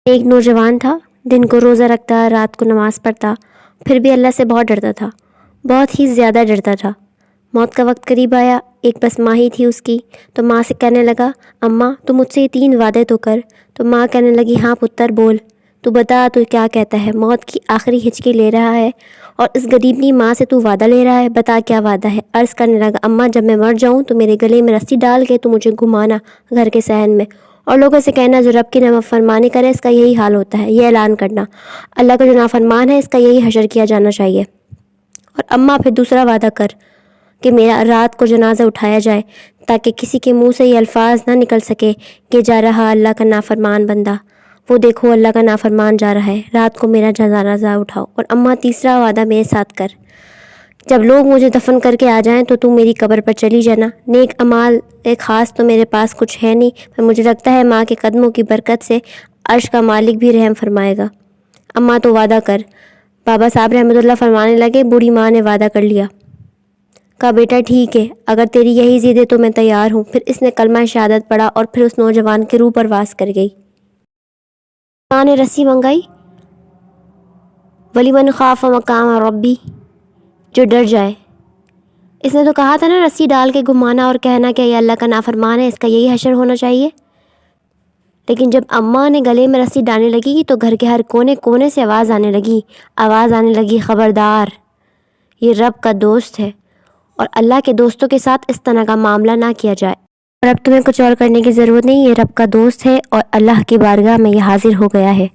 ایک نوجوان تھا، دن کو روزہ رکھتا، رات کو نماز پڑھتا، پھر بھی اللہ سے بہت ڈرتا تھا، بہت ہی زیادہ ڈرتا تھا۔ موت کا وقت قریب آیا، ایک بس ماں ہی تھی اس کی، تو ماں سے کہنے لگا، اماں تو مجھ سے یہ 3 وعدے تو کر۔ تو ماں کہنے لگی، ہاں پتر بول، تو بتا تو کیا کہتا ہے، موت کی آخری ہچکی لے رہا ہے اور اس غریبنی ماں سے تو وعدہ لے رہا ہے، بتا کیا وعدہ ہے۔ عرض کرنے لگا، اماں جب میں مر جاؤں تو میرے گلے میں رسی ڈال کے تو مجھے گھمانا گھر کے صحن میں، اور لوگوں سے کہنا جو رب کی نافرمانی کرے اس کا یہی حال ہوتا ہے، یہ اعلان کرنا اللہ کا جو نافرمان ہے اس کا یہی حشر کیا جانا چاہیے۔ اور اماں پھر دوسرا وعدہ کر کہ میرا رات کو جنازہ اٹھایا جائے تاکہ کسی کے منہ سے یہ الفاظ نہ نکل سکے کہ جا رہا اللہ کا نافرمان بندہ، وہ دیکھو اللہ کا نافرمان جا رہا ہے، رات کو میرا جنازہ اٹھاؤ۔ اور اماں تیسرا وعدہ میرے ساتھ کر، جب لوگ مجھے دفن کر کے آ جائیں تو میری قبر پر چلی جانا، نیک اعمال خاص تو میرے پاس کچھ ہے نہیں، پر مجھے لگتا ہے ماں کے قدموں کی برکت سے عرش کا مالک بھی رحم فرمائے گا۔ اماں تو وعدہ کر۔ بابا صاحب رحمۃ اللہ فرمانے لگے، بوڑھی ماں نے وعدہ کر لیا۔ کہا بیٹا ٹھیک ہے، اگر تیری یہی ضد ہے تو میں تیار ہوں۔ پھر اس نے کلمہ شہادت پڑھا اور پھر اس نوجوان کے روح پرواز کر گئی۔ ماں نے رسی منگائی، وَلِمَنْ خَافَ مَقَامَ رَبِّ، جو ڈر جائے۔ اس نے تو کہا تھا نا رسی ڈال کے گھمانا اور کہنا کہ یہ اللہ کا نافرمان ہے، اس کا یہی حشر ہونا چاہیے۔ لیکن جب اماں نے گلے میں رسی ڈالنے لگی تو گھر کے ہر کونے کونے سے آواز آنے لگی، خبردار، یہ رب کا دوست ہے اور اللہ کے دوستوں کے ساتھ اس طرح کا معاملہ نہ کیا جائے، اور اب تمہیں کچھ اور کرنے کی ضرورت نہیں، یہ رب کا دوست ہے اور اللہ کی بارگاہ میں یہ حاضر ہو گیا ہے۔